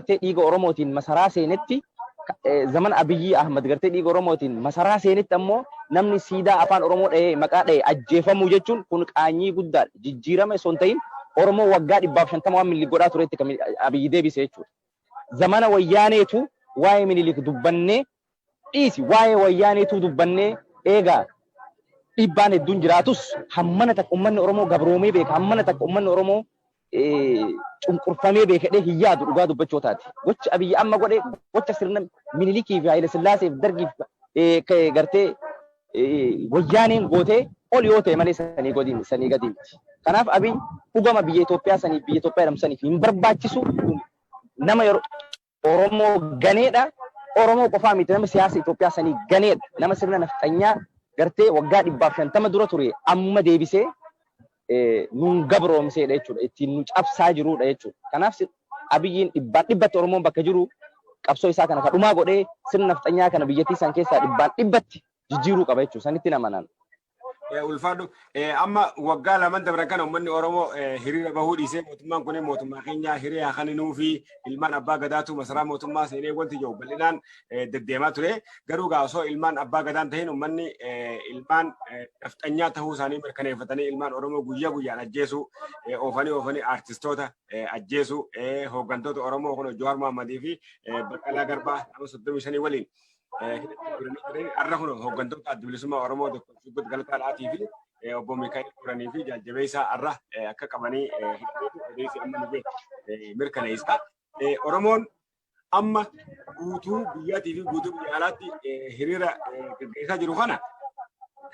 gartee dhiiga Oromootiin masaraa seenetti zaman Abiyyi Ahmad gartee dhiiga Oromootiin masaraa seenetti ammoo namni siidaa afaan Oromoo dhahee maqaa dhahee ajjeefamuu jechuun kun qaanyii guddaadha. Jijjiirama osoo hin ta'in Oromoo waggaa 150 waan milli godhaa turetti kan Abiyyi deebise jechuudha. Zamana wayyaaneetu waa'ee Minilik dubbannee dhiisi waa'ee wayyaaneetu dubbannee eegaa dhibbaan hedduun jiraatus hammana takka uummanni Oromoo gabroomee beeka hammana takka uummanni Oromoo cunqurfamee beekadhee hin yaadu dhugaa dubbachoo taati. Gocha Abiyyi amma godhe gocha sirna Minilikii fi Haayile Sillaaseef Dargiif gartee wayyaaneen gootee ol yoo ta'e malee sanii gadi miti. Kanaaf Abiyyi dhugama biyya Itoophiyaa saniif biyya Itoophiyaa jedhamsaniif hin barbaachisu nama Oromoo ganeedha. Oromoo qofaa miti nama siyaasa Itoophiyaa sanii ganeedha. Nama sirna nafxanyaa gartee waggaa 150 dura ture amma deebisee nun gabroomseedha jechuudha. Ittiin nu cabsaa jirudha jechuudha. Kanaaf Abiyyiin dhibbatti Oromoon bakka jiru qabsoo isaa kana kadhumaa godhee sirna nafxanyaa kana biyyattii san keessaa dhibbatti jijjiiruu qaba jechuudha. Sanitti namanaan. Ulfaadhu amma waggaa lamaan dabran kana uummanni Oromoo hiriira bahuu dhiisee mootummaan kun mootummaa keenya hiriira kaninuu fi ilmaan abbaa gadaatu masaraa mootummaa seenee wanti jiru bal'inaan deddeemaa ture. Garuu osoo ilmaan abbaa gadaan ta'in uummanni ilmaan nafxanyaa ta'uu isaanii mirkaneeffatanii ilmaan Oromoo guyyaa guyyaan ajjeesu oofanii aartistoota ajjeesu hooggantoota Oromoo kun Jawaar Mohammadii fi Baqqalaa Garbaa nama 35 waliin arra kun hooggantoota adda bilisummaa Oromoo Dr. Shibbut Galataa Laatii fi obbo Mikaa'el Turanii fi jajjabeessaa arra akka qabanii odeessi amma nu mirkaneessa. Oromoon amma guutuu biyyaatii fi guutuu biyya alaatti hiriira gaggeessaa jiru kana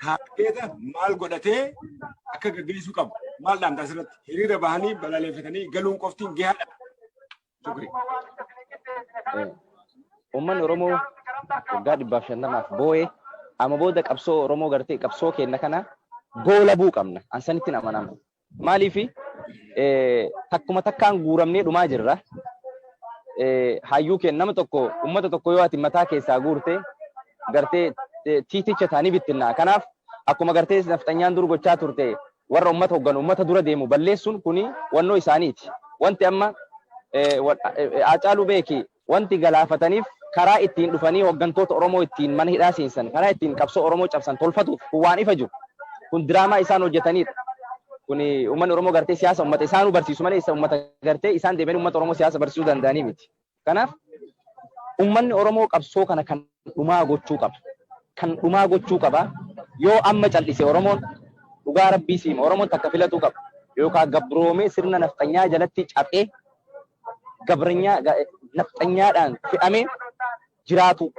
taa'eeta maal godhatee akka gaggeessuu qabu maal dhaamta asirratti hiriira bahanii balaleeffatanii galuun qoftiin gahaadha. Uummanni Oromoo waggaa 150 boo'ee amma booda qabsoo Oromoo gartee qabsoo kenna kana goolabuu qabna. Ansanitti amanama. Maaliif takkuma takkaan guuramnee dhumaa jirra. Hayyuu kenna nama tokko uummata tokko yoo ati mataa keessaa guurte gartee tiiticha taanii bittinnaa. Kanaaf akkuma gartee nafxanyaan dur gochaa turte warra uummata hogganu uummata dura deemu balleessuun kuni wannoo isaaniiti. Wanti amma Haacaaluu beeki wanti galaafataniif karaa ittiin dhufanii hooggantoota Oromoo ittiin mana hidhaa seensan karaa ittiin qabsoo Oromoo cabsan tolfatuuf kun waan ifa jiru. Kun diraamaa isaan hojjetanidha. Kun uummanni Oromoo gartee siyaasa uummata isaanuu barsiisu malee uummata gartee isaan deemanii uummata Oromoo siyaasa barsiisuu danda'anii miti. Kanaaf uummanni Oromoo qabsoo kana kan dhumaa gochuu qaba. Kan dhumaa gochuu qaba. Yoo amma cal'ise Oromoon dhugaa Rabbii siima Oromoon takka filatuu qaba. Yookaan gabroomee sirna nafxanyaa jalatti caphee gabranyaa nafxanyaadhaan fe'amee jiraatu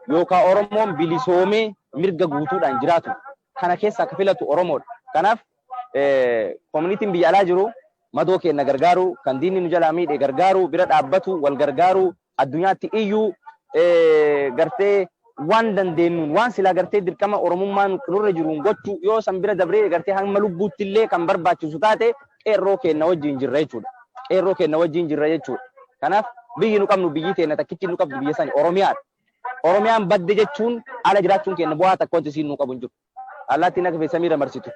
yookaan Oromoon bilisoomee mirga guutuudhaan jiraatu kana keessa akka filatu Oromoodha. Kanaaf koominitiin biyya alaa jiru madoo keenya gargaaru kan diinni nu jalaa miidhe gargaaru bira dhaabbatu wal gargaaru addunyaatti iyyuu gartee waan dandeenyuun waan silaa gartee dirqama Oromummaan nurra jiruun gochuu yoo san bira dabree gartee hamma lubbuutti illee kan barbaachisu taate qeerroo keenya wajjin jirra jechuudha. Qeerroo keenya wajjin jirra jechuudha. Kanaaf biyyi nu qabnu biyyi teenya takkichi nu qabdu biyya sani Oromiyaadha. Oromiyaan badde jechuun ala jiraachuun keenya bu'aa takka wanti siin nu qabu hin jiru. Allaattiin akka feesamiira marsitu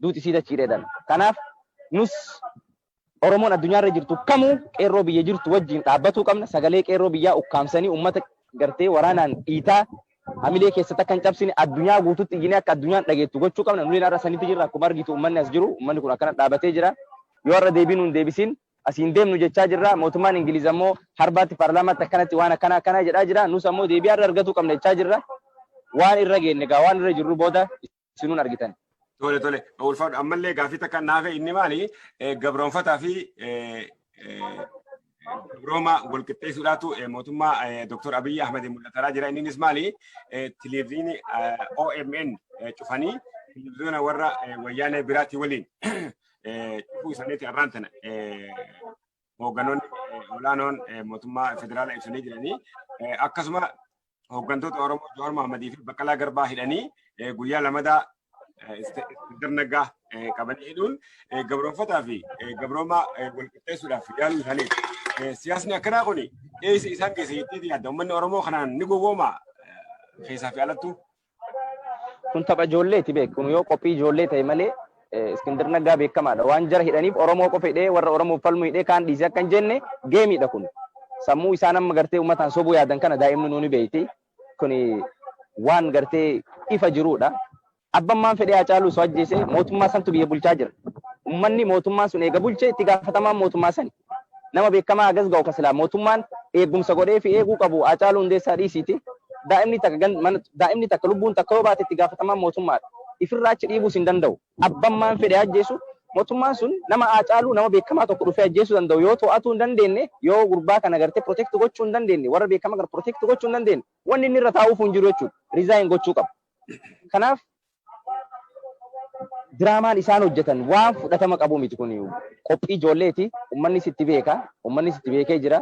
duuti sii dachiidheedhaan. Kanaaf nus Oromoon addunyaarra jirtu kamuu qeerroo biyya jirtu wajjin dhaabbatuu qabna. Sagalee qeerroo biyyaa ukkaamsanii uummata gartee waraanaan dhiitaa hamilee keessatti akka hin cabsine addunyaa guutuutti iyyinee akka addunyaan dhageettu gochuu qabna. Nuyi har'a sanitti jirra akkuma argitu uummanni as jiru uummanni kun akkana dhaabatee jira. Yoo har'a deebiin hin deebisin asiin deemnu jechaa jirra. Mootummaan Ingiliz ammoo harbaatti paarlaamaatti akkanatti waan akkana jedhaa jira. Nus ammoo deebii har'a argachuu qabna jechaa jirra. Waan irra geenye gaa waan irra jirru booda isinuun argitan. Tole ulfaadhu ammallee gaaffii takka naafe inni maali gabroonfataa fi gabrooma walqixxeessuudhaatu mootummaa Dr. Abiyyi Ahmed mul'ataa jira. Innis maali televezyiinii OMN cufanii televezyiina warra wayyaanee biraatti waliin cufuu isaaniiti arraan tana hoogganoonni olaanoon mootummaa federaalaa ibsanii jiranii akkasuma hooggantoota Oromoo Jawaar Mohammadii fi Baqqalaa Garbaa hidhanii guyyaa lamadaa darnaggaa qabanii hidhuun gabroonfataa fi gabrooma walqixxeessuudhaaf yaaluu isaaniiti. Siyaasni akkanaa kun eessa isaan keessa jettee yaadda uummanni Oromoo kanaan ni gowwooma keessaa fi alattuu. Kun tapha ijoolleeti beeku. Kun yoo qophii ijoollee ta'e malee Iskindir Naggaa beekamaadha. Waan jara hidhaniif Oromoo qofa hidhee warra Oromoo falmu hidhee kaan dhiisee akka hin jenne geemiidha kun. sammuu isaan amma gartee uummataan sobuu yaadan kana daa'imni nuuni beeyti kuni waan gartee ifa jiruudha. Abbaan fedhee Haacaaluu osoo ajjeese mootummaa santu biyya bulchaa jira. Uummanni mootummaan sun eega bulchee itti gaafatamaan mootummaa sani. Nama beekamaa agas ga'u kasilaa mootummaan eegumsa godhee fi eeguu qabu Haacaaluu Hundeessaa dhiisiiti. Daa'imni takka lubbuun takka yoo baate itti gaafatamaan mootummaadha. Ifirraa achi dhiibuus hin danda'u. Abbaan fedhee ajjeesu mootummaan sun nama Haacaaluu nama beekamaa tokko dhufee ajjeesuu danda'u yoo to'atuu hin dandeenye yoo gurbaa kana gartee protect gochuu hin dandeenye warra beekamaa gara protect gochuu hin dandeenye wanni inni irra taa'uuf hin jiru jechuudha. Resign gochuu qaba. Kanaaf diraamaan isaan hojjetan waan fudhatama qabu miti kun qophii ijoolleeti. Uummanni sitti beeka. Uummanni sitti beekee jira.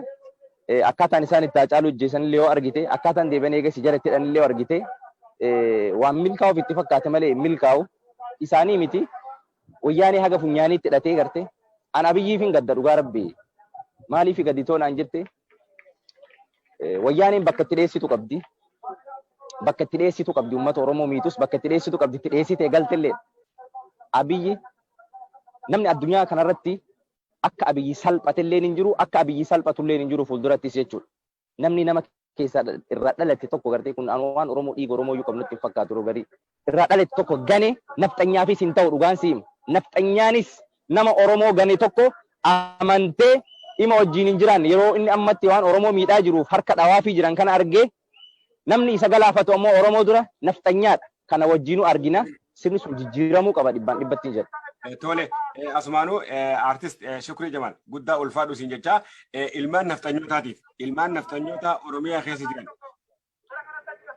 Akkaataan isaan itti Haacaaluu ajjeesan illee yoo argite akkaataan deebiin eegas jara itti hidhan illee yoo argite waan milkaa'uuf itti fakkaate malee milkaa'u isaanii miti. Wayyaanii haga funyaaniitti hidhatee garte an Abiyyiif hin gadda dhugaa rabbi maaliif gadi toonaan jette wayyaaniin bakka itti dheessitu qabdi uummata Oromoo miitus bakka itti dheessitu qabdi itti dheessitee galtellee Abiyyi namni addunyaa kanarratti akka Abiyyi salphatellee hin jiru akka Abiyyi salphatullee hin jiru fuuldurattis jechuudha. Namni nama keessa irraa dhalate tokko gartee kun waan Oromoo dhiiga Oromoo iyyuu qabnutti hin fakkaatu garii irraa dhalate tokko gane nafxanyaafis hin ta'u dhugaan siima. Nafxanyaanis nama Oromoo gane tokko amantee dhima wajjin hin jiran yeroo inni ammatti waan Oromoo miidhaa jiruuf harka dhawaafii jiran kana argee namni isa galaafatu ammoo Oromoo dura nafxanyaadha. Kana wajjinu argina sirni sun jijjiiramuu qaba dhibbaan dhibbatti jedha. Tole asumaanuu artist Shukrii Jamaal guddaa ulfaadhu siin jecha ilmaan nafxanyootaatiif ilmaan nafxanyoota Oromiyaa keessa jiran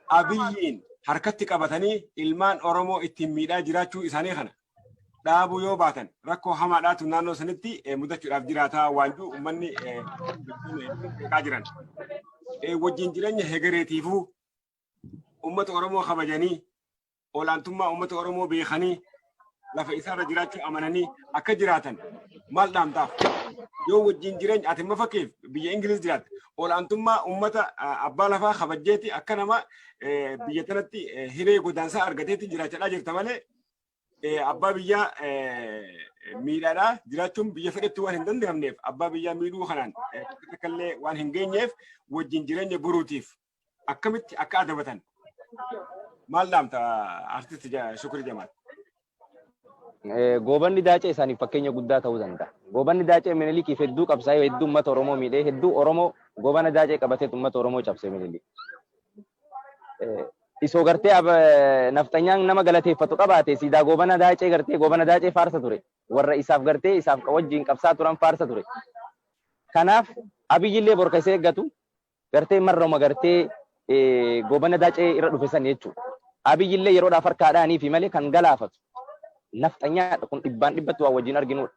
Abiyyiin harkatti qabatanii ilmaan Oromoo ittiin miidhaa jiraachuu isaanii kana dhaabuu yoo baatan rakkoo hamaadhaatu naannoo sanitti mudachuudhaaf jiraataa waanjuu uummanni beekaa jiran. Wajjin jireenya hegereetiifuu uummata Oromoo kabajanii olaantummaa uummata Oromoo beekanii lafa isaarra jiraachuu amananii akka jiraatan maal dhaamtaaf? Yoo wajjin jireenya ati ma fakkeef biyya Ingiliz jiraatte olaantummaa uummata abbaa lafaa kabajjeeti akka nama biyya tanatti hiree godaansaa argateetti jiraachaa jirta malee abbaa biyyaa miidhaadhaa jiraachuun biyya fedhetti waan hin danda'amneef abbaa biyyaa miidhuu kanaan takkallee waan hin geenyeef wajjin jireenya boruutiif akkamitti akka adabatan maal dhaamta artist Shukrii Jamaal? Goobanni daacee isaaniif fakkeenya guddaa ta'uu danda'a. Goobanni daacee Minilikiif hedduu qabsaa'ee hedduu uummata Oromoo miidhee hedduu Oromoo goobana daacee qabatee uummata Oromoo cabsee Minilik. Isoo gartee nafxanyaan nama galateeffatu qabaate siidaa goobana daacee gartee goobana daacee faarsa ture. Warra isaaf gartee isaaf wajjin qabsaa turan faarsa ture. Kanaaf Abiyyillee borkasee eeggatu gartee marroma gartee goobana daacee irra dhufe san jechuudha. Abiyyillee yeroodhaaf harkaadhaanii fi malee kan galaafatu. Nafxanyaadha kun dhibbaan dhibbatti waa wajjin arginudha.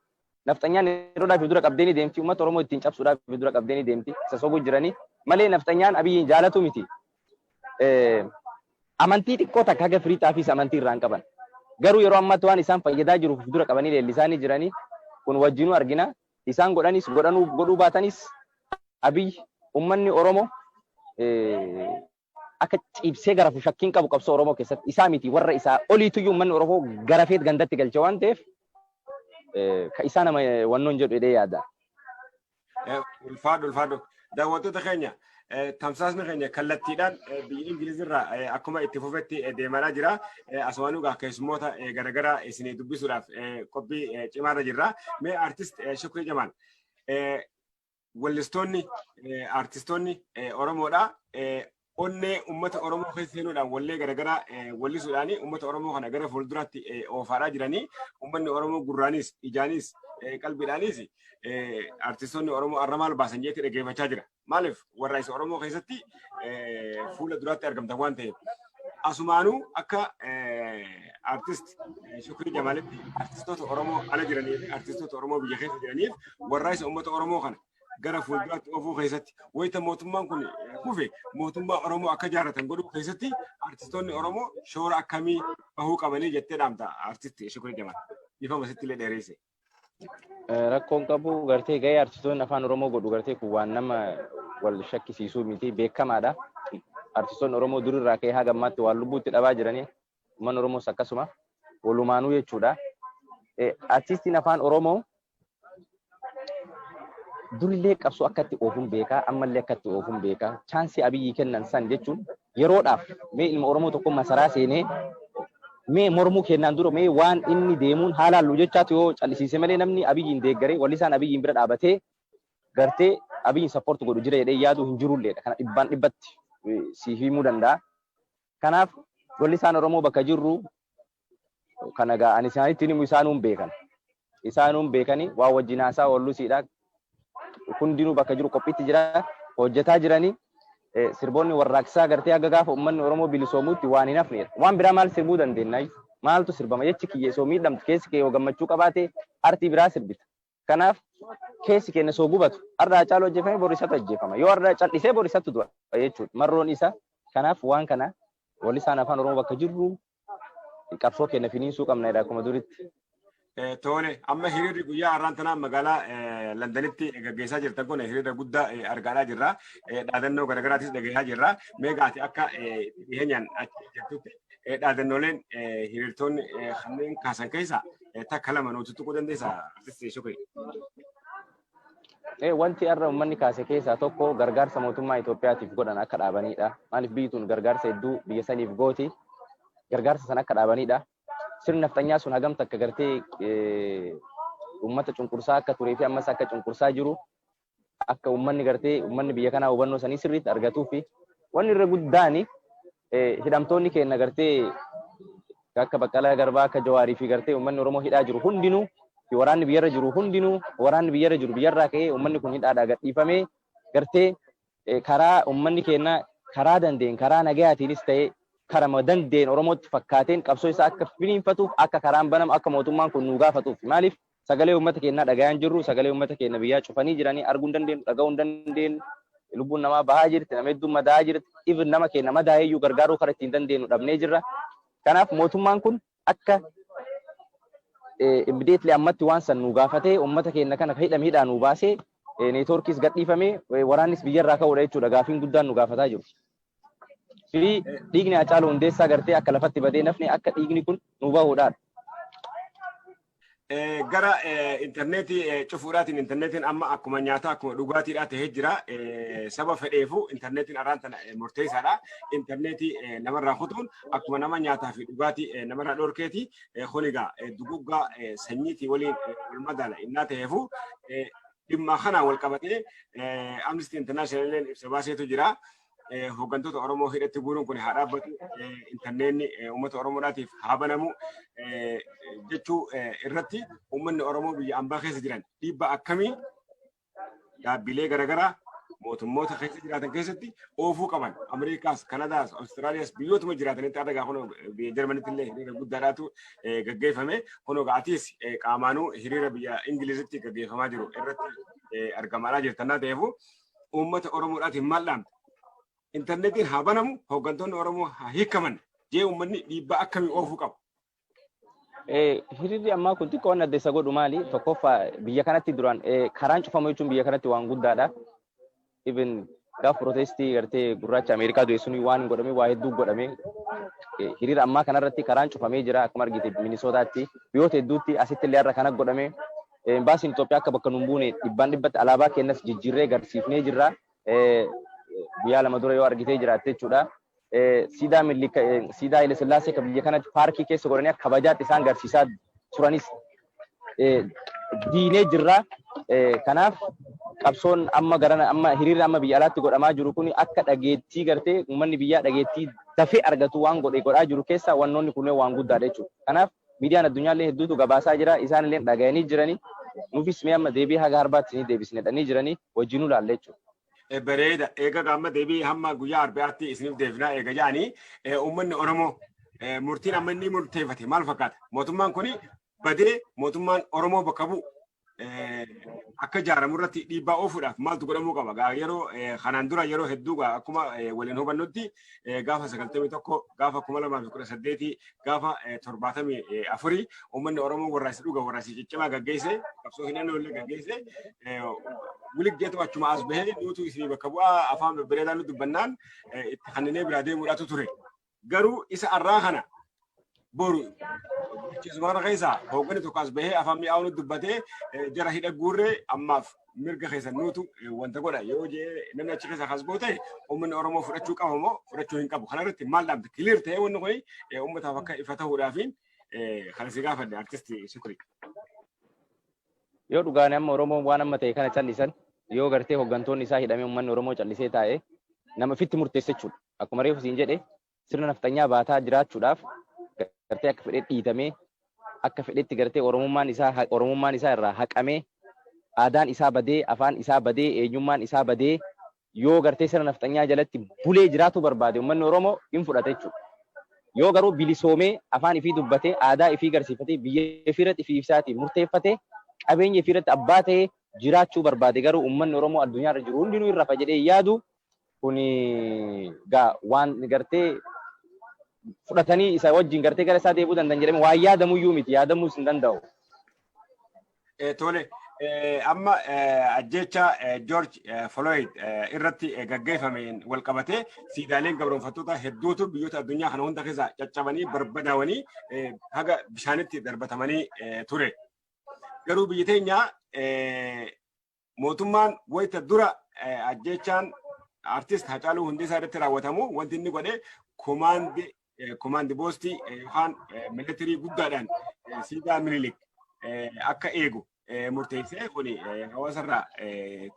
Nafxanyaan yeroodhaaf dura qabdee ni deemti uummata Oromoo ittiin cabsuudhaaf dura qabdee ni deemti isa sobuu jiranii malee nafxanyaan Abiyyiin jaalatu miti. Amantii xiqqoo takka haga firiixaa fi amantii irraan qaban. Garuu yeroo ammaatti waan isaan fayyadaa jiruuf dura qabanii leellisaanii jiranii kun wajjinuu argina. Isaan godhanis godhuu baatanis Abiyyi uummanni Oromoo akka ciibsee garafu shakkiin qabu qabsoo Oromoo keessatti isaa miti warra isaa oliituyyuu uummanni Oromoo garafeet gandatti galche waan ta'eef ka isaa nama wannoon jedhu jedhee yaada. Ulfaadhu daawwattoota keenya tamsaasni keenya kallattiidhaan biyya Ingilizirraa akkuma itti fufetti deemaa jira. Asumaanuu keessummoota garaagaraa isin dubbisuudhaaf qophii cimaarra jirra. Mee artist Shukrii Jamaal wallistoonni artistoonni Oromoodha. Onnee uummata Oromoo keessa seenuudhaan wallee garaagaraa wallisuudhaan uummata Oromoo kana gara fuulduraatti oofaadhaa jiranii uummanni Oromoo gurraanis ijaanis qalbiidhaanis artistoonni Oromoo arra maal baasan jeetti dhaggeeffachaa jira. Maaliif warra isa Oromoo keessatti fuula duraatti argamtan waan ta'eef. Asumaanuu akka artist Shukrii Jamaalitti artistoota Oromoo ala jiranii fi artistoota Oromoo biyya keessa jiraniif warra isa uummata Oromoo kana gara fuulduraatti oofuu keessatti wayita mootummaan kun kufe mootummaa Oromoo akka jaarratan godhuu keessatti artistoonni Oromoo shoora akkamii bahuu qabanii jettee dhaamta artist Shukrii Jamaal ifama sitti illee dheereesse. Rakkoon qabu gartee gahee artistoonni afaan Oromoo godhu gartee kun waan nama wal shakkisiisuu miti beekamaadha. Artistoonni Oromoo durirraa ka'ee haga ammaatti waan lubbuutti dhabaa jiranii uummanni Oromoos akkasuma walumaanuu jechuudha. Artistiin afaan Oromoo durillee qabsoo akkatti oofuun beekaa ammallee akkatti oofuun beekaa chaansii abiyyi kennan san jechuun yeroodhaaf mee ilma Oromoo tokko masaraa seenee mee mormuu kennaan dura mee waan inni deemuun haalaallu jechaatu yoo callisiise malee namni abiyyiin deeggaree wallisaan abiyyiin bira dhaabatee gartee abiyyiin sappoortu godhu jira jedhee yaadu hin jirulleedha. Kana dhibbaan dhibbatti siif himuu danda'a. Kanaaf wallisaan Oromoo bakka jirru kana gaa ani isaanitti himu isaanuun beekan. Isaanuun beekanii waa wajjin haasaa wallusiidha. Hundinuu bakka jiru qophiitti jira hojjetaa jiranii sirboonni warraaqsaa gartee aga gaafa uummanni Oromoo bilisoomuutti waan hin hafneedha. Waan biraa maal sirbuu dandeenya? Maaltu sirbama jechi kiyyeessoo miidhamtu keessi kee yoo gammachuu qabaate artii biraa sirbita. Kanaaf keessi keenya soo gubatu har'a Hacaaluu ajjeefame borisatu ajjeefama. Yoo har'a callisee borisatu du'a jechuudha. Marroon isa kanaaf waan kana wallisaan afaan Oromoo bakka jirru qabsoo keenya finiinsuu qabna akkuma duritti. Tole amma hiriirri guyyaa har'aan tanaa magaalaa Londanitti gaggeessaa jirtan kun hiriira guddaa argaa jirra. Dhaadannoo garaagaraatis dhaggeessaa jirra. Meegaati akka dhiheenyaan achi jirtutti dhaadannooleen hiriirtonni kanneen kaasan keessaa takka lama nuti tuquu dandeessaa artistii Shukrii. Wanti har'a uummanni kaase keessaa tokko gargaarsa mootummaa Itoophiyaatiif godhan akka dhaabanidha. Maaliif biyyi tun gargaarsa hedduu biyya saniif gooti. Gargaarsa sana akka dhaabanidha. Sirni naftanyaa sun hagam takka gartee uummata cunqursaa akka turee fi ammas akka cunqursaa jiru akka uummanni gartee uummanni biyya kanaa hubannoo sanii sirriitti argatuu fi wanni irra guddaan hidhamtoonni keenya gartee akka Baqqalaa Garbaa akka Jawaarii fi gartee uummanni Oromoo hidhaa jiru hundinuu fi waraanni biyyarra jiru hundinuu waraanni biyyarra jiru biyyarraa ka'ee uummanni kun hidhaadhaa gadhiifamee gartee karaa uummanni keenya karaa dandeen karaa nagayaatiinis ta'ee karama dandeen Oromootti fakkaateen qabsoo isaa akka finiinfatuuf akka karaan banamu akka mootummaan kun nu gaafatuuf maaliif sagalee uummata keenyaa dhagayaan jirru sagalee uummata keenya biyyaa cufanii jiranii arguu hin dandeenyu dhaga'uu hin dandeenyu lubbuun namaa bahaa jirti nama hedduun madaa'aa jirti even nama keenya madaa'eeyyuu gargaaruu karaa ittiin dandeenyu dhabnee jirra. Kanaaf mootummaan kun akka immediately ammatti waan san nu gaafatee uummata keenya kana hidhamiidhaan nu baasee neetworkiis gadhiifamee waraannis biyyarraa ka'uudha jechuudha gaafiin guddaan nu gaafataa jiru. Fi dhiigni Hacaaluu Hundeessaa gartee akka lafatti badee nafni akka dhiigni kun nu bahuudhaan. Gara intarneetii cufuudhaatiin intarneetiin amma akkuma nyaataa akkuma dhugaatiidhaa ta'ee jira. Saba fedheefu intarneetiin arraan tana murteessaadha. Intarneetii namarraa kutuun akkuma nama nyaataa fi dhugaatii namarraa dhorkeeti. Kunigaa duguggaa sanyiitii waliin wal madaala innaa ta'eefu dhimma kanaan wal qabatee Amnesty International ibsa baaseetu jira. Hooggantoota Oromoo hidhatti guuruun kun haa dhaabbatu intarneetni uummata Oromoodhaatiif haa banamu jechuu irratti uummanni Oromoo biyya ambaa keessa jiran dhiibbaa akkamii dhaabbilee garaagaraa mootummoota keessa jiraatan keessatti oofuu qaban Ameerikaas, Kanadaas, Awustiraaliyaas biyyootuma jiraatanitti adda gaafa biyya Jarmanitti illee hiriira guddaadhaatu gaggeeffame. Kunoo ga'aatiis qaamaanuu hiriira biyya Ingilizitti gaggeeffamaa jiru irratti argamaa jirtannaa ta'eefu uummata Oromoodhaatiif maal dhaamta? Intarneetiin haa banamu hooggantoonni Oromoo haa hiikaman jee uummanni dhiibbaa akkamii oofuu qabu? Hiriirri ammaa kun xiqqoo adda isa godhu maali? Tokkoffaa biyya kanatti duraan karaan cufamu jechuun biyya kanatti waan guddaadha. Even gaaf protestii gartee gurraacha Ameerikaa du'e suni waan hin godhame waa hedduu godhame. Hiriira ammaa kanarratti karaan cufamee jira akkuma argite Minisootaatti biyyoota hedduutti asitti illee har'a kana godhame. Baasiin Itoophiyaa akka bakka nuun buune dhibbaan dhibbatti alaabaa kennas jijjiirree agarsiifnee jirra. Guyyaa lama dura yoo argitee jiraatte jechuudha. Siidaa Haile Sillaasee kan biyya kanatti paarkii keessa godhanii akka kabajaatti isaan agarsiisaa turanis diinee jirra. Kanaaf qabsoon amma hiriirri amma biyya alaatti godhamaa jiru kun akka dhageettii gartee uummanni biyyaa dhageettii dafee argatu waan godhaa jiru keessaa wannoonni kunneen waan guddaadha jechuudha. Kanaaf miidiyaan addunyaallee hedduutu gabaasaa jira. Isaan illee dhaga'anii jiranii. Nuufis mee amma deebii haga harbaatti ni deebisnedhanii jiranii wajjinuu laalle jechuudha. Bareeda eega gamma deebii hamma guyyaa arbaatti isiniif deebinaa eega jaanii uummanni Oromoo murtiin amma inni murteeffate maal fakkaata? Mootummaan kuni badee mootummaan Oromoo bakka bu'u akka ijaaramu irratti dhiibbaa oofuudhaaf maaltu godhamuu qaba? Yeroo kanaan dura yeroo hedduu akkuma waliin hubannutti gaafa 91 gaafa 2018 gaafa 74 uummanni Oromoo warraaqsa dhuga warraaqsa ciccimaa gaggeesse qabsoo hidhannoo illee gaggeesse wiliggeetu achuma as bahee nuutu isinii bakka bu'aa afaan babbareedaan nu dubbannaan itti kanneen biraa deemuudhaatu ture. Garuu isa arraa kana boru Cizmana keessa hoogganni tokko as bahee afaan mi'aawnu dubbatee jara hidha guurree ammaaf mirga keessa nuutu wanta godha yoo jee namni achi keessa kas goote uummanni Oromoo fudhachuu qaba moo fudhachuu hin qabu. Kana irratti maal dhaabde clear ta'ee wanni kuni uummataaf akka ifa ta'uudhaafiin kana si gaafadde artisti Shukrii. Yoo dhugaan amma Oromoon waan amma ta'e kana callisan yoo gartee hooggantoonni isaa hidhamee uummanni Oromoo callisee taa'ee nama fitti murteesse jechuudha. Akkuma reefu siin jedhe sirna naftanyaa baataa jiraachuudhaaf gartee akka fedhee dhiitamee akka fedhetti gartee Oromummaan isaa irraa haqamee aadaan isaa badee afaan isaa badee eenyummaan isaa badee yoo gartee sirna naftanyaa jalatti bulee jiraatu barbaade uummanni Oromoo hin fudhata jechuudha. Yoo garuu bilisoomee afaan ifii dubbatee aadaa ifii garsiifatee biyya ifiirratti ifii ibsaatiin murteeffatee qabeenya ifiirratti abbaa ta'ee jiraachuu barbaade garuu uummanni Oromoo addunyaarra jiru hundinuu irra fa jedhee yaadu kuni gaa waan gartee fudhatanii isa wajjin gartee gara isaa deebuu danda'an jedhame waan yaadamuyyuu miti yaadamuus hin danda'u. Tole amma ajjecha George Floyd irratti gaggeeffameen wal qabatee siidaaleen gabroonfattoota hedduutu biyyoota addunyaa kana hunda keessa caccabanii barbadaawanii haga bishaanitti darbatamanii ture. Garuu biyya teenya mootummaan wayita dura ajjechaan artist Hacaaluu Hundeessaa irratti raawwatamu wanti inni godhe komaandi boostii yookaan militarii guddaadhaan siidaa Minilik akka eegu murteessee kuni hawaasarraa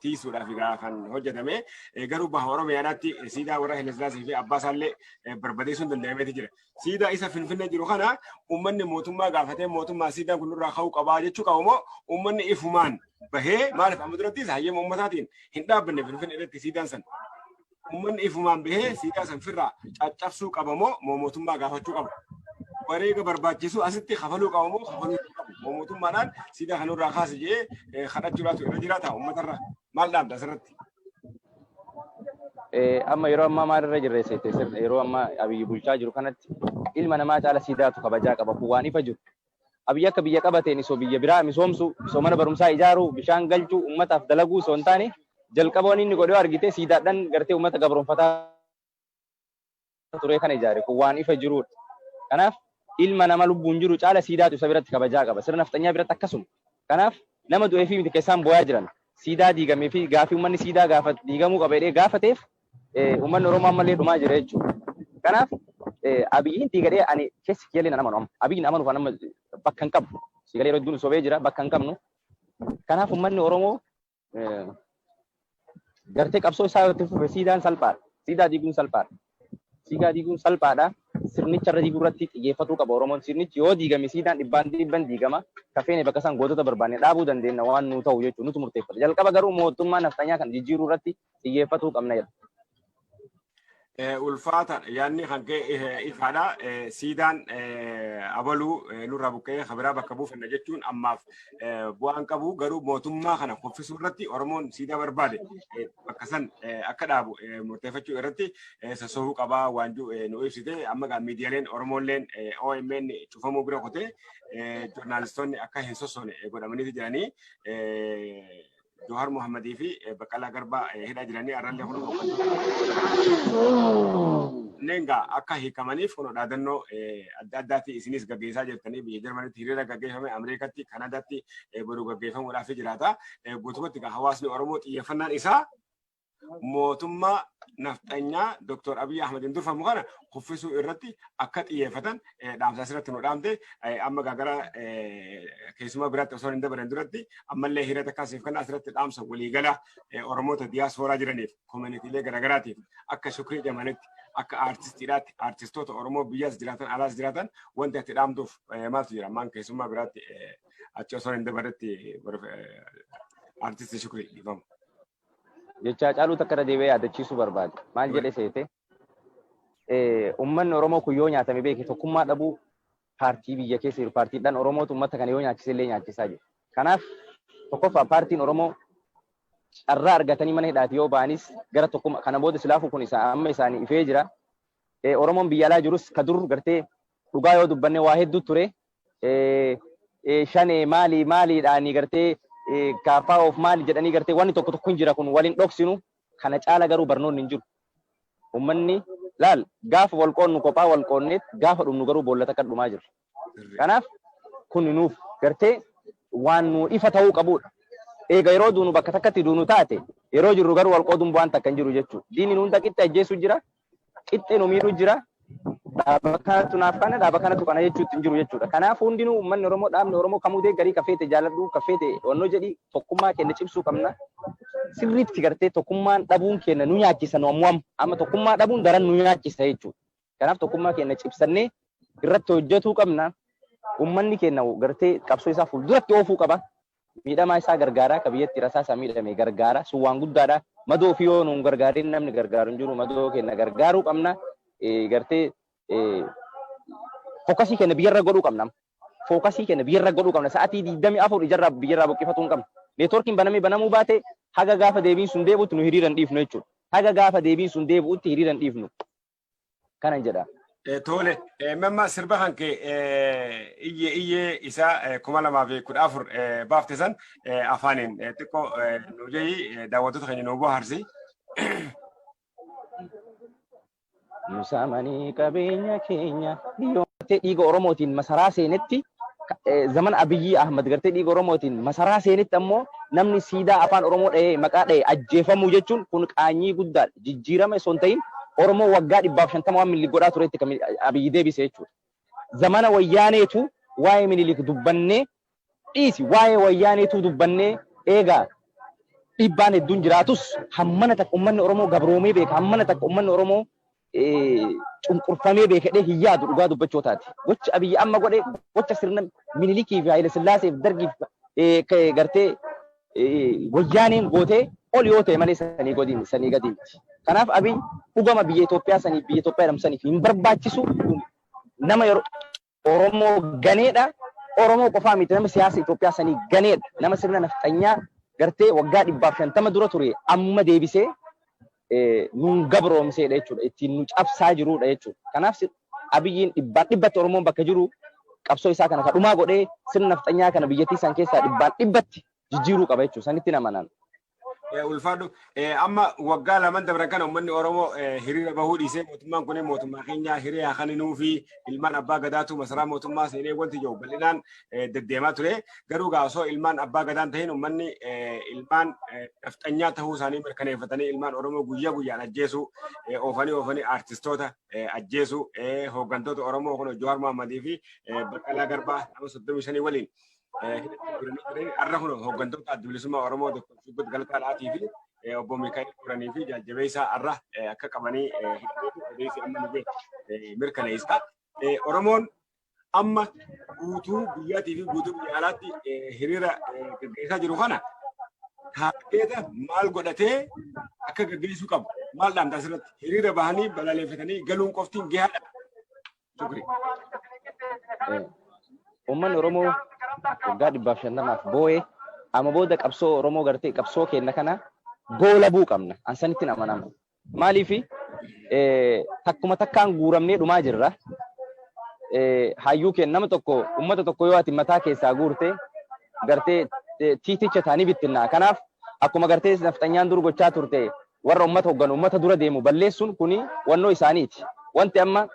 tiisuudhaaf kan hojjetame garuu baha Oromiyaadhaatti siidaa warra Hayilasillaasee fi abbaa isaallee barbadeessuun danda'ameeti jira. Siidaa isa Finfinnee jiru kana uummanni mootummaa gaafatee mootummaa siidaan kun irraa ka'uu qabaa jechuu qabu moo uummanni ifumaan bahee maaliif amma durattis hayyama uummataatiin hin dhaabbanne Finfinnee irratti siidaan san uummanni ifumaan bahee siidaa san firraa caccabsuu qaba moo mootummaa gaafachuu qaba. Wareega barbaachisu asitti kafaluu qaba moo kafaluu qabu. Mootummaadhaan siidaa kanarraa kaase jee kadhachuudhaatu irra jiraata uummatarra maal dhaabda asirratti. Amma yeroo ammaa maalirra jirre seete yeroo ammaa Abiyyi bulchaa jiru kanatti ilma namaa caala siidaatu kabajaa qaba kun waan ifa jiru. Abiyyi akka biyya qabateen isoo biyya biraa misoomsu isoo mana barumsaa ijaaruu bishaan galchuu uummataaf dalaguu isoo hin taane jalqaba waan inni godhee argitee siidaadhaan gartee uummata gabroonfataa ture kana ijaare kun waan ifa jirudha. Kanaaf ilma nama lubbuun jiru caala siidaatu isa biratti kabajaa qaba. Sirna naftanyaa biratti akkasuma. Kanaaf nama du'ee fi miti keessaan boo'aa jiran siidaa diigamee fi gaafii uummanni siidaa diigamuu qaba jedhee gaafateef uummanni Oromoo ammallee dhumaa jira jechuudha. Kanaaf Abiyyiin diigadhee ani keessi kiyyalee nan amanu. Abiyyiin amanuuf nama bakka hin qabu. Siigalee yeroo hedduun sobee jira bakka hin qabnu. Kanaaf uummanni Oromoo gartee qabsoo isaa irratti fufe siidaan salphaadha. Siidaa diiguun salphaadha. Siidaa diiguun salphaadha. Sirnicha irra diiguu irratti xiyyeeffatuu qaba Oromoon. Sirnichi yoo diigame siidaan dhibban diigama. Kafeene bakka isaan gootota barbaanne dhaabuu dandeenya waan nu ta'u jechuudha nutu murteeffata. Jalqaba garuu mootummaa naftanyaa kan jijjiiruu irratti xiyyeeffatuu qabna jedha. Ulfaata yaadni kan ka'e ifaadha. Siidaan abaluu nurraa buqqee kabiraa bakka buufanna jechuun ammaaf bu'aan qabu garuu mootummaa kana kuffisuu irratti Oromoon siidaa barbaade bakka san akka dhaabu murteeffachuu irratti sossohuu qabaa waan nu ibsite amma miidiyaaleen Oromooleen OMN cufamuu bira kutee joornaalistoonni akka hin sossoone godhamanii jiranii. Johar Muhammadii fi Baqqalaa Garbaa hidhaa jiranii arrallee Nenga akka hiikamaniif kun dhaadannoo adda addaatti isinis gaggeessaa jirtanii biyya Jarmanitti hiriira gaggeeffame Ameerikaatti Kanadaatti boru gaggeeffamuudhaaf jiraata. Guutumatti hawaasni Oromoo xiyyeeffannaan isaa mootummaa naftanyaa Dr. Abiy Ahmedin durfamu kana kuffisuu irratti akka xiyyeeffatan dhaamsa asirratti nu dhaamte amma gara keessumaa biraatti osoo hin dabalan duratti ammallee hiriira kaasiif kana asirratti dhaamsa waliigala Oromoota diyaaspooraa jiraniif koominitiilee garaagaraatiif akka Shukrii Jamanitti akka aartistiidhaatti aartistoota Oromoo biyyaas jiraatan alaas jiraatan wanti ati dhaamtuuf maaltu jira ammaan keessumaa biraatti achi osoo hin dabaretti aartisti Shukrii dhiifamu. Jecha Hacaaluu takka irra deebi'ee yaadachiisuu barbaade. Maal jedhee seete? Uummanni Oromoo kun yoo nyaatame beeke tokkummaa dhabuu paartii biyya keessa jiru paartiidhaan Oromootu uummata kana yoo nyaachise illee nyaachisaa jiru. Kanaaf tokkoffaa paartiin Oromoo carraa argatanii mana hidhaati yoo ba'anis gara tokkummaa kana booda silaafuu kun amma isaanii ifee jira. Oromoon biyya alaa jirus ka dur gartee dhugaa yoo dubbanne waa hedduu ture. Shanee maaliidhaanii gartee kaafaa of maali jedhanii gartee wanni tokko hin jira kun waliin dhoksinu kana caala garuu barnoonni hin jiru. Uummanni laal gaafa wal qoonnu kophaa wal qoonneet gaafa dhumnu garuu boollata kan dhumaa jiru. Kanaaf kun nuuf gartee waan nu ifa ta'uu qabudha. Eega yeroo duunu bakka takkatti duunu taate yeroo jirru garuu wal qooduun waan takka hin jiru jechuudha. Diinni nu hunda qixxe ajjeesu jira, qixxe nu miidhu jira. Dhaaba kanatu naaf kana, dhaaba kanatu kana jechuutti hin jiru jechuudha. Kanaaf hundinuu uummanni Oromoo, dhaabni Oromoo kamuu deeggarii kafeete jaaladhu, kafeete wannoo jedhi tokkummaa keenya cimsuu qabna. Sirriitti gartee tokkummaan dhabuun keenya nu nyaachisa nu ammoo amma tokkummaa dhabuun daran nu nyaachisa jechuudha. Kanaaf tokkummaa keenya cimsannee irratti hojjetuu qabna. Uummanni keenya gartee qabsoo isaa fuulduratti oofuu qaba. Miidhamaa isaa gargaaraa, ka biyyatti rasaa isaa miidhame gargaara. Sun waan guddaadha. Madoo ofii yoo nuun gargaarin namni gargaaru hin jiru. Madoo keenya gargaaruu qabna. Gartee fookasii keenya biyyarra godhuu qabna. Fookasii keenya biyyarra godhuu qabna. Sa'aatii 24 ijarraa biyyarraa buqqifatuu hin qabna. Neetwoorkiin banamuu baate haga gaafa deebiin sun deebi'utti nu hiriira hin dhiifnu jechuudha. Haga gaafa deebiin sun deebi'utti hiriira hin dhiifnu. Kanan jedha. Tole, mamma sirba hanke iyyee isaa 2014 baafte san afaanin xiqqoo nu jedhi daawwattoota keenya nu bohaarsi. Nusamanii qabeenya keenya biyyootee dhiiga Oromootiin masaraa seenetti zaman Abiyyi Ahmad gartee dhiiga Oromootiin masaraa seenetti ammoo namni siidaa afaan Oromoo dhahee maqaa dhahee ajjeefamuu jechuun kun qaanyii guddaadha. Jijjiirama osoo hin ta'in Oromoo waggaa 150 waan milli godhaa turetti kan Abiyyi deebise jechuudha. Zamana wayyaaneetu waa'ee Minilik dubbannee dhiisi waa'ee wayyaaneetu dubbannee eegaa dhiibbaan hedduun jiraatus hammana takka uummanni Oromoo gabroomee beeka hammana takka uummanni Oromoo cunqurfamee beekadhee hin yaadu dhugaa dubbachuu taati. Gocha Abiyyi amma godhe gocha sirna Minilikii fi Haayile Sillaaseef Dargiif gartee wayyaaneen gootee ol yoo ta'e malee sanii gadi miti. Kanaaf Abiyyi dhugama biyya Itoophiyaa saniif biyya Itoophiyaa jedhamsaniif hin barbaachisu nama yeroo Oromoo ganeedha. Oromoo qofaa miti nama siyaasa Itoophiyaa sanii ganeedha. Nama sirna nafxanyaa gartee waggaa 150 dura ture amma deebisee nun gabroomseedha jechuudha. Ittiin nu cabsaa jirudha jechuudha. Kanaaf Abiyyiin dhibbatti Oromoon bakka jiru qabsoo isaa kana kadhumaa godhee sirna nafxanyaa kana biyyattii san keessaa dhibbatti jijjiiruu qaba jechuudha. Sanitti nama naan. Ulfaadhu amma waggaa lamaan dabran kana uummanni Oromoo hiriira bahuu dhiisee mootummaan kun mootummaa keenya hiriira kaninuu fi ilmaan abbaa gadaatu masaraa mootummaa seenee wanti jiru bal'inaan deddeemaa ture. Garuu gaasoo ilmaan abbaa gadaan ta'in uummanni ilmaan nafxanyaa ta'uu isaanii mirkaneeffatanii ilmaan Oromoo guyyaa guyyaan ajjeesu oofanii artistoota ajjeesu hooggantoota Oromoo kun Jawaar Mohammadii fi Baqqalaa Garbaa nama 35 waliin. Arra kun hooggantoota adda bilisummaa Oromoo Dr. Shubbat Galataa Laatii fi obbo Mikaa'el Turanii fi jajjabeessaa arra akka qabanii hidhameetu amma mirkaneessa. Oromoon amma guutuu biyyaatii fi guutuu biyya alaatti hiriira gaggeessaa jiru kana taateeta maal godhatee akka gaggeessuu qabu maal dhaamtaa asirratti hiriira bahanii balaaleffatanii galuun qoftiin gahaadha. Shukri. Uummanni Oromoo waggaa 150 boo'ee amma booda qabsoo Oromoo gartee qabsoo keenya kana goolabuu qabna. Ansanitti amanama. Maaliif takkuma takkaan guuramnee dhumaa jirra. Hayyuu keenya nama tokko uummata tokko yoo ati mataa keessaa guurte gartee tiiticha taanii bittinnaa. Kanaaf akkuma gartee nafxanyaan dur gochaa turte warra uummata hogganu uummata dura deemu balleessuun kuni wannoo isaaniiti. Wanti amma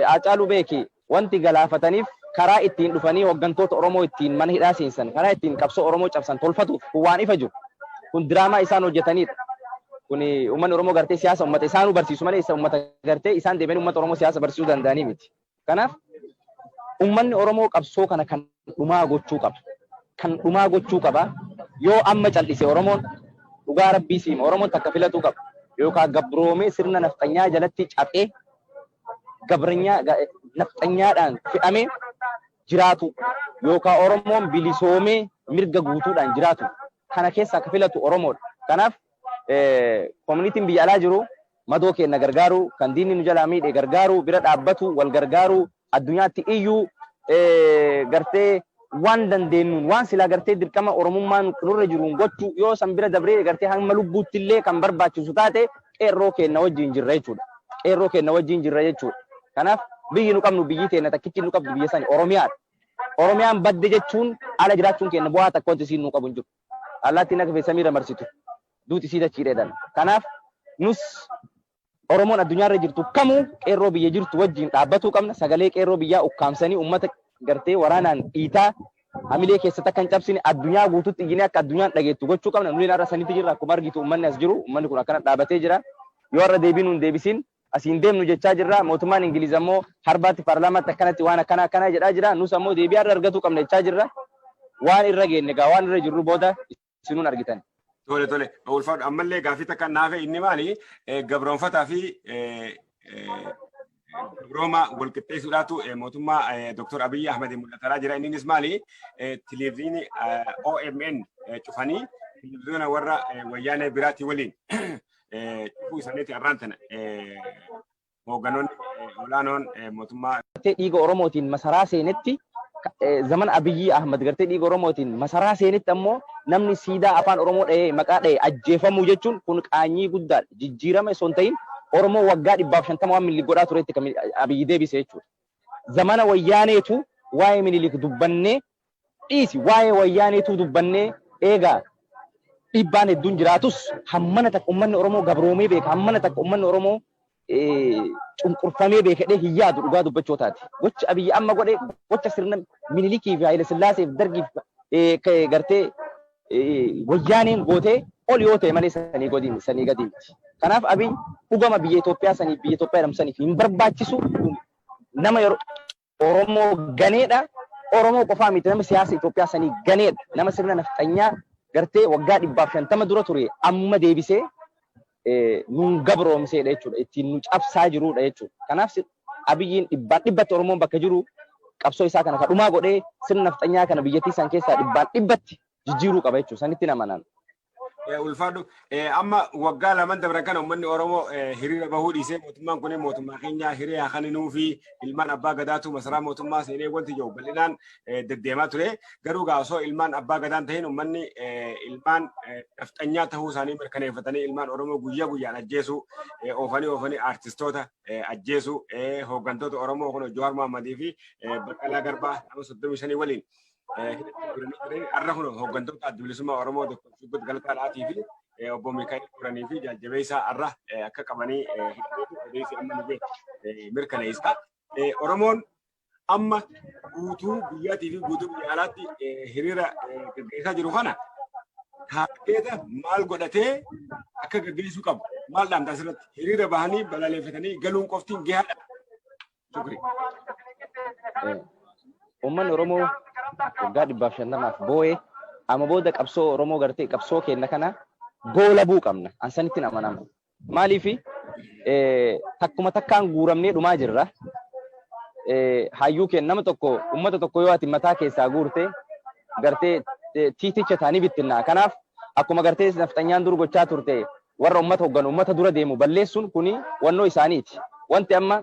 Haacaaluu beeki wanti galaafataniif karaa ittiin dhufanii hooggantoota Oromoo ittiin mana hidhaa seensan karaa ittiin qabsoo Oromoo cabsan tolfatuuf kun waan ifa jiru. Kun diraamaa isaan hojjetanidha. Kun uummanni Oromoo gartee siyaasa uummata isaanuu barsiisu malee uummata gartee isaan deemanii uummata Oromoo siyaasa barsiisuu danda'anii miti. Kanaaf uummanni Oromoo qabsoo kana kan dhumaa gochuu qaba. Kan dhumaa gochuu qaba. Yoo amma cal'ise Oromoon dhugaa Rabbii siima Oromoon takka filatuu qaba. Yookaan gabroomee sirna nafxanyaa jalatti caphee gabranyaa nafxanyaadhaan fe'amee jiraatu yookaan Oromoon bilisoomee mirga guutuudhaan jiraatu kana keessa akka filatu Oromoodha. Kanaaf koominitiin biyya alaa jiru madoo keenya gargaaru kan diinni nu jalaa miidhe gargaaru bira dhaabbatu wal gargaaru addunyaatti iyyuu gartee waan dandeenyuun waan silaa gartee dirqama Oromummaan nurra jiruun gochuu yoo san bira dabree gartee hamma lubbuutti illee kan barbaachisu taate qeerroo keenya wajjin jirra jechuudha. Qeerroo keenya wajjin jirra jechuudha. Kanaaf biyyi nu qabnu biyyi teenya takkichi nu qabdu biyya sani Oromiyaadha. Oromiyaan badde jechuun ala jiraachuun keenya bu'aa takka wanti siin nu qabu hin jiru. Allaattiin akka feesamii damarsitu duuti sii dachiidheedhaan. Kanaaf nus Oromoon addunyaarra jirtu kamuu qeerroo biyya jirtu wajjin dhaabbatuu qabna. Sagalee qeerroo biyyaa ukkaamsanii uummata gartee waraanaan dhiitaa hamilee keessatti akka hin cabsine addunyaa guututti iyyinee akka addunyaan dhageettu gochuu qabna. Nuyi har'a sanitti jirra akkuma argitu uummanni as jiru. Uummanni kun akkana dhaabatee jira. Yoo har'a deebii nuun deebisin asiin deemnu jechaa jirra. Mootummaan Ingiliz ammoo harbaatti paarlaamaatti akkanatti waan akkana jedhaa jira. Nus ammoo deebii har'a argachuu qabna jechaa jirra. Waan irra geenne gaa waan irra jirru booda isinuun argitan. Tole ulfaadhu ammallee gaafii takka naafe inni maali gabroonfataa fi gabrooma walqixxeessuudhaatu mootummaa Dr. Abiy Ahmed mul'ataa jira. Innis maali televezyiinii OMN cufanii televezyiina warra wayyaanee biraatti waliin cufuu isaaniiti arraan tana hoogganoonni olaanoon mootummaa. Dhiiga Oromootiin masaraa seenetti zaman Abiy Ahmed gartee dhiiga Oromootiin masaraa seenetti ammoo namni siidaa afaan Oromoo dhahee maqaa dhahee ajjeefamuu jechuun kun qaanyii guddaadha. Jijjiirama osoo hin ta'in Oromoo waggaa 150 waan milli godhaa turetti kan Abiy deebise jechuudha. Zamana wayyaaneetu waa'ee minilik dubbannee dhiisi waa'ee wayyaaneetu dubbannee eegaa dhiibbaan hedduun jiraatus hammana takka uummanni Oromoo gabroomee beeka hammana takka uummanni Oromoo cunqurfamee beekadhee hin yaadu dhugaa dubbachuu taati. Gocha Abiy amma godhe gocha sirna minilikii fi Haayile Sillaaseef dargiif gartee wayyaaneen gootee ol yoo ta'e malee sanii gadi miti. Kanaaf Abiy dhugama biyya Itoophiyaa saniif biyya Itoophiyaa jedhamsaniif hin barbaachisu nama Oromoo ganeedha. Oromoo qofaa miti nama siyaasa Itoophiyaa sanii ganeedha. Nama sirna nafxanyaa gartee waggaa 150 dura ture amma deebisee nun gabroomseedha jechuudha. Ittiin nu cabsaa jirudha jechuudha. Kanaaf Abiyyiin dhibbatti Oromoon bakka jiru qabsoo isaa kana kadhumaa godhee sirna nafxanyaa kana biyyattii san keessaa dhibbatti jijjiiruu qaba jechuudha. Sanitti namanaan. Ulfaadhu amma waggaa lamaan dabran kana uummanni Oromoo hiriira bahuu dhiisee mootummaan kun mootummaa keenya hiriira kaninuu fi ilmaan abbaa gadaatu masaraa mootummaa seenee wanti jiru bal'inaan deddeemaa ture. Garuu osoo ilmaan abbaa gadaan ta'in uummanni ilmaan nafxanyaa ta'uu isaanii mirkaneeffatanii ilmaan Oromoo guyyaa guyyaan ajjeesu oofanii artistoota ajjeesu hooggantoota Oromoo kun Jawaar Mohammadii fi Baqqalaa Garbaa nama 35 waliin. Arra kun hooggantoota adda bilisummaa Oromoo Dr. Shuggut Galataa Dhaatii fi obbo Mikaa'el Quranii fi jajjabeessaa arra akka qabanii odeessi amma nu mirkaneessa. Oromoon amma guutuu biyyaatii fi guutuu biyya alaatti hiriira gaggeessaa jiru kana taateeta maal godhatee akka gaggeessuu qabu maal dhaamta asirratti hiriira bahanii balaaleffatanii galuun qoftiin gahaadha. Shukri. Uummanni Oromoo waggaa 150 boo'ee amma booda qabsoo Oromoo gartee qabsoo kenna kana goolabuu qabna. Ansanitti amanama. Maaliif takkuma takkaan guuramnee dhumaa jirra. Hayyuu kenna nama tokko uummata tokko yoo ati mataa keessaa guurte gartee tiiticha taanii bittinnaa. Kanaaf akkuma gartee nafxanyaan dur gochaa turte warra uummata hogganu uummata dura deemu balleessuun kuni wannoo isaaniiti. Wanti amma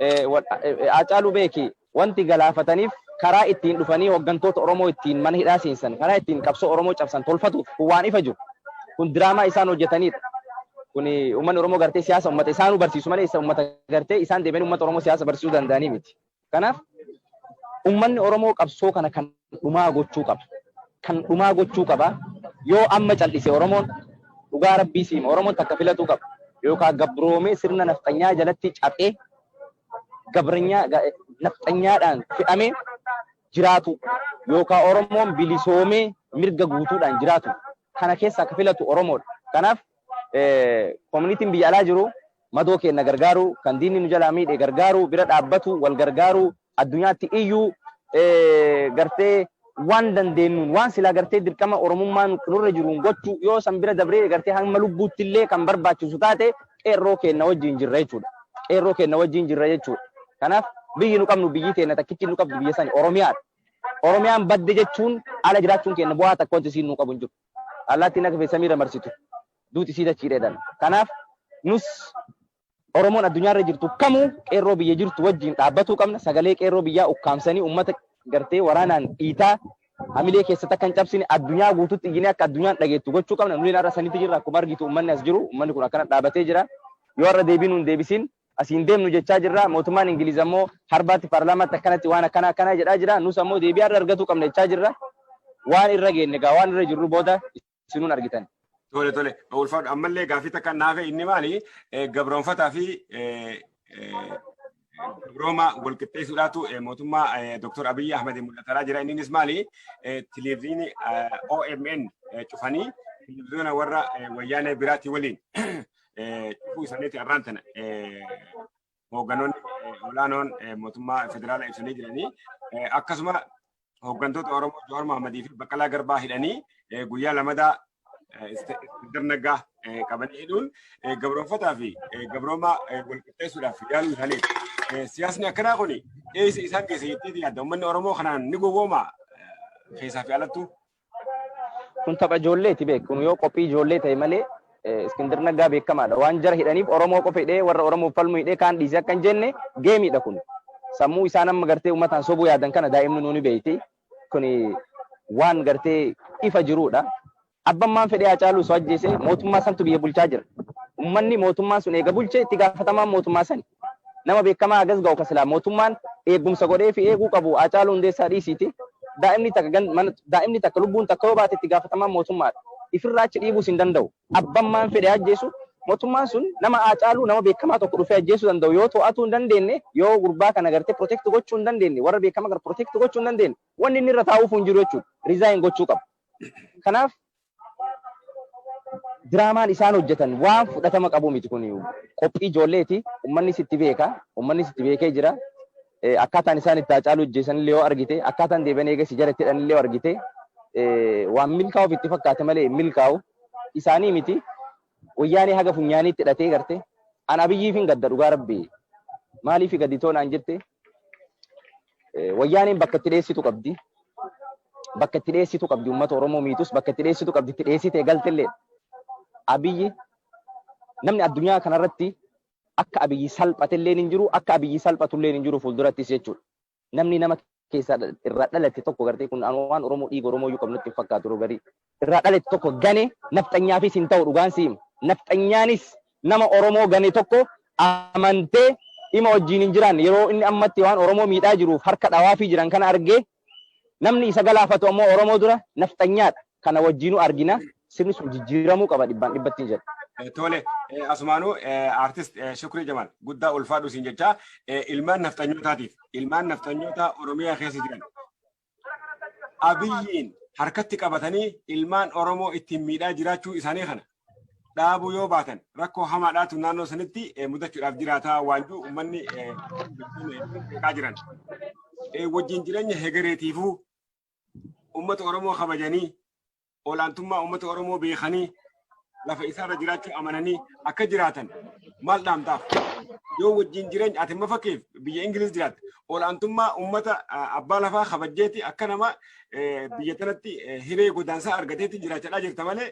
Haacaaluu beeki wanti galaafataniif karaa ittiin dhufanii hooggantoota Oromoo ittiin mana hidhaa seensan karaa ittiin qabsoo Oromoo cabsan tolfatuuf kun waan ifa jiru. Kun diraamaa isaan hojjetanidha. Kun uummanni Oromoo gartee siyaasa uummata isaanuu barsiisu malee uummata gartee isaan deemanii uummata Oromoo siyaasa barsiisuu danda'anii miti. Kanaaf uummanni Oromoo qabsoo kana kan dhumaa gochuu qaba. Kan dhumaa gochuu qaba. Yoo amma cal'ise Oromoon dhugaa Rabbii siima Oromoon takka filatuu qaba. Yookaan gabroomee sirna nafxanyaa jalatti caphee gabranyaa nafxanyaadhaan fe'amee jiraatu yookaan Oromoon bilisoomee mirga guutuudhaan jiraatu kana keessa akka filatu Oromoodha. Kanaaf koominitiin biyya alaa jiru madoo keenya gargaaru kan diinni nu jalaa miidhe gargaaru bira dhaabbatu wal gargaaru addunyaatti iyyuu gartee waan dandeenyuun waan silaa gartee dirqama Oromummaan nurra jiruun gochuu yoo san bira dabree gartee hamma lubbuutti illee kan barbaachisu taate qeerroo keenya wajjin jirra jechuudha. Qeerroo keenya wajjin jirra jechuudha. Kanaaf biyyi nu qabnu biyyi teenya takkichi nu qabdu biyya sani Oromiyaadha. Oromiyaan badde jechuun ala jiraachuun keenya bu'aa takka wanti siin nu qabu hin jiru. Allaattiin akka feesamiira marsitu duuti sii dachiidheedhaan. Kanaaf nus Oromoon addunyaarra jirtu kamuu qeerroo biyya jirtu wajjin dhaabbatuu qabna. Sagalee qeerroo biyyaa ukkaamsanii uummata gartee waraanaan dhiitaa hamilee keessatti akka hin cabsine addunyaa guututti iyyinee akka addunyaan dhageettu gochuu qabna. Nuyi har'a sanitti jirra akkuma argitu uummanni as jiru uummanni kun akkana dhaabatee jira. Yoo har'a deebii nuun deebisin asiin deemnu jechaa jirra. Mootummaan Ingiliz ammoo harbaatti paarlaamaatti akkanatti waan akkana jedhaa jira. Nus ammoo deebii har'a argachuu qabna jechaa jirra. Waan irra geenne gaa waan irra jirru booda isinuun argitan. Tole tole ulfaadhu ammallee gaaffii takka naafe inni maali gabroonfataa fi gabrooma walqixxeessuudhaatu mootummaa Dr. Abiy Ahmed mul'ataa jira. Innis maali televezyiinii OMN cufanii televezyiina warra wayyaanee biraatti waliin cufuu isaaniiti irraan tana hoogganoonni olaanoon mootummaa federaalaa ibsanii jiranii akkasuma hooggantoota Oromoo Jawaar Mohammadii fi Baqqalaa Garbaa hidhanii guyyaa lamadaa darnaggaa qabanii hidhuun gabroonfataa fi gabrooma walqixxeessuudhaaf yaaluu isaanii. Siyaasni akkanaa kun eessa isaan keessa jetteeti yaadda uummanni Oromoo kanaan ni gowwooma keessaa fi alattu. Kun tapha ijoolleeti beeku. Kun yoo qophii ijoollee ta'e malee Iskindir Naggaa beekamaadha. Waan jara hidhaniif Oromoo qofa hidhee warra Oromoof falmu hidhee kaan dhiisee akka hin jenne geemiidha kun. Sammuu isaan amma gartee uummataan sobuu yaadan kana daa'imni nuuni beeyti. Kun waan gartee ifa jiruudha. Abbammaan fedhee Haacaaluu osoo ajjeese mootummaa santu biyya bulchaa jira. Uummanni mootummaan sun eega bulchee itti gaafatamaan mootummaa sani. Nama beekamaa agas ga'u kasilaa mootummaan eegumsa godhee fi eeguu qabu Haacaaluu Hundeessaa dhiisiiti. Daa'imni takka lubbuun takka yoo baate itti gaafatamaan mootummaadha. Ifirraa achi dhiibuus hin danda'u. Abbammaan fedhee ajjeesu mootummaan sun nama Haacaaluu nama beekamaa tokko dhufee ajjeesuu danda'u yoo to'atuu hin dandeenye yoo gurbaa kana gartee protect gochuu hin dandeenye warra beekamaa gara protect gochuu hin dandeenye wanni inni irra taa'uuf hin jiru jechuudha. Resign gochuu qaba. Kanaaf diraamaan isaan hojjetan waan fudhatama qabu miti kun qophii ijoolleeti. Uummanni sitti beeka. Uummanni sitti beekee jira. Akkaataan isaan itti Haacaaluu ajjeesan illee yoo argite akkaataan deebi'anii eegas jara itti hidhan illee yoo argite waan milkaa'uuf itti fakkaate malee milkaa'u isaanii miti. Wayyaanee haga funyaaniitti hidhatee garte an Abiyyiif hin gadda dhugaa rabbi maaliif gadi toonaan jette wayyaaneen bakka itti dheessitu qabdi. Bakka itti dheessitu qabdi uummata Oromoo miitus bakka itti dheessitu qabdi itti dheessitee galtillee. Abiyyi namni addunyaa kanarratti akka Abiyyi salphatellee hin jiru akka Abiyyi salphatullee hin jiru fuuldurattis jechuudha. Namni nama keessa irraa dhalate tokko gartee kun waan Oromoo dhiiga Oromoo iyyuu qabnutti fakkaatu garii irraa dhalate tokko gane nafxanyaafis hin ta'u dhugaan siim. Nafxanyaanis nama Oromoo gane tokko amantee dhima wajjin hin jiraanne yeroo inni ammatti waan Oromoo miidhaa jiruuf harka dhawaafii jiran kana argee namni isa galaafatu ammoo Oromoo dura nafxanyaadha. Kana wajjinu argina sirni sun jijjiiramuu qaba dhibbaan dhibbatti jedha. Tole asumaanuu artist Shukrii Jamaal guddaa ulfaadhu siin jecha ilmaan nafxanyootaatiif ilmaan nafxanyoota Oromiyaa keessa jiran Abiyyiin harkatti qabatanii ilmaan Oromoo ittiin miidhaa jiraachuu isaanii kana dhaabuu yoo baatan rakkoo hamaadhaatu naannoo sanitti mudachuudhaaf jiraataa waanjuu uummanni beekaa jiran wajjin jireenya hegereetiifuu uummata Oromoo kabajanii olaantummaa uummata Oromoo beekanii lafa isaarra jiraachuu amananii akka jiraatan maal dhaamtaaf yoo wajjin jireenya ati mafakkeef biyya Ingiliz jiraatte olaantummaa uummata abbaa lafaa kabajjeeti akka nama biyya tanatti hiree godaansaa argateetti jiraachaa jirta malee